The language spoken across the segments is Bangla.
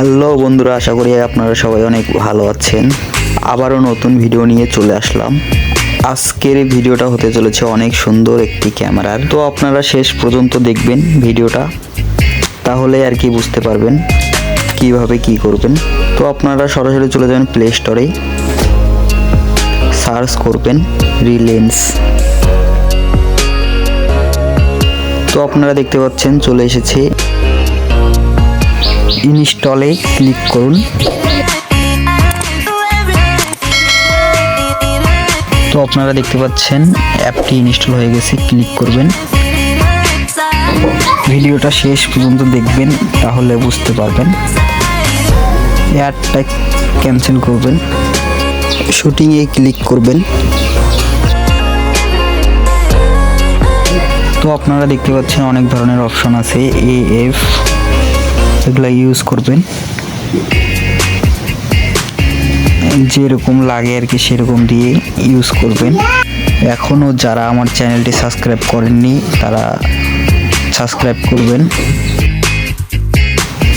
হ্যালো বন্ধুরা, আশা করি আপনারা সবাই অনেক ভালো আছেন। আবারও নতুন ভিডিও নিয়ে চলে আসলাম। আজকের এই ভিডিওটা হতে চলেছে অনেক সুন্দর একটি ক্যামেরার। তো আপনারা শেষ পর্যন্ত দেখবেন ভিডিওটা, তাহলে আর কি বুঝতে পারবেন কিভাবে কি করবেন। তো আপনারা সরাসরি চলে যাবেন প্লে স্টোরে, সার্চ করবেন রিলেন্স। তো আপনারা দেখতে পাচ্ছেন চলে এসেছে, ইনস্টলে ক্লিক করুন। তো আপনারা দেখতে পাচ্ছেন অ্যাপটি ইনস্টল হয়ে গেছে, ক্লিক করবেন। ভিডিওটা শেষ পর্যন্ত দেখবেন, তাহলে বুঝতে পারবেন। অ্যাডটা ক্যান্সেল করবেন, শুটিংয়ে ক্লিক করবেন। তো আপনারা দেখতে পাচ্ছেন অনেক ধরনের অপশন আছে, AF এগুলো ইউজ করবেন, যেরকম লাগে আর কি সেরকম দিয়ে ইউজ করবেন। এখনও যারা আমার চ্যানেলটি সাবস্ক্রাইব করেননি তারা সাবস্ক্রাইব করবেন।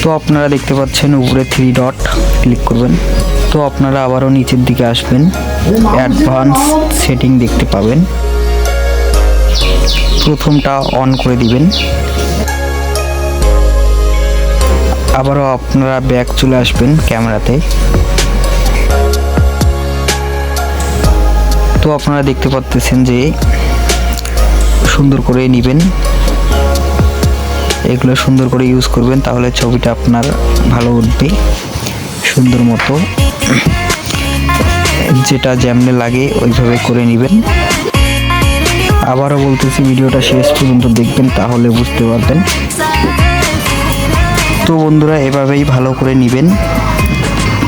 তো আপনারা দেখতে পাচ্ছেন উপরে 3 ডট ক্লিক করবেন। তো আপনারা আবারও নিচের দিকে আসবেন, অ্যাডভান্স সেটিং দেখতে পাবেন। প্রথমটা অন করে দিবেন। আবারও আপনারা ব্যাক চলে আসবেন ক্যামেরাতে। তো আপনারা দেখতে পাচ্ছেন যে সুন্দর করে নেবেন, এগুলো সুন্দর করে ইউজ করবেন, তাহলে ছবিটা আপনার ভালো উঠবে সুন্দর মতো। যেটা যেমনে লাগে ওইভাবে করে নেবেন। আবারও বলতেছি, ভিডিওটা শেষ পর্যন্ত দেখবেন, তাহলে বুঝতে পারবেন। তো বন্ধুরা, এভাবেই ভালো করে নেবেন,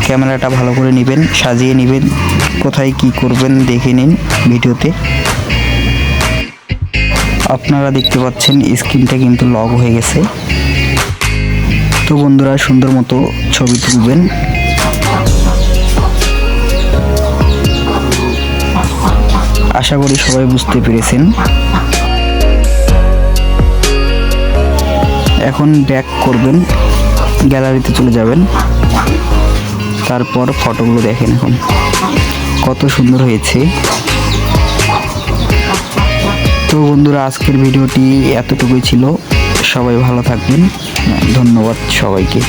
ক্যামেরাটা ভালো করে নেবেন, সাজিয়ে নেবেন। কোথায় কি করবেন দেখে নিন ভিডিওতে। আপনারা দেখতে পাচ্ছেন স্ক্রিনটা কিন্তু লক হয়ে গেছে। তো বন্ধুরা, সুন্দর মতো ছবি তুলবেন। আশা করি সবাই বুঝতে পেরেছেন। এখন ব্যাক করবেন, গ্যালারিতে চলে যাবেন, তারপর ফটোগুলো দেখেন এখন কত সুন্দর হয়েছে। তো বন্ধুরা, আজকের ভিডিওটি এতটুকুই ছিল। সবাই ভালো থাকবেন, ধন্যবাদ সবাইকে।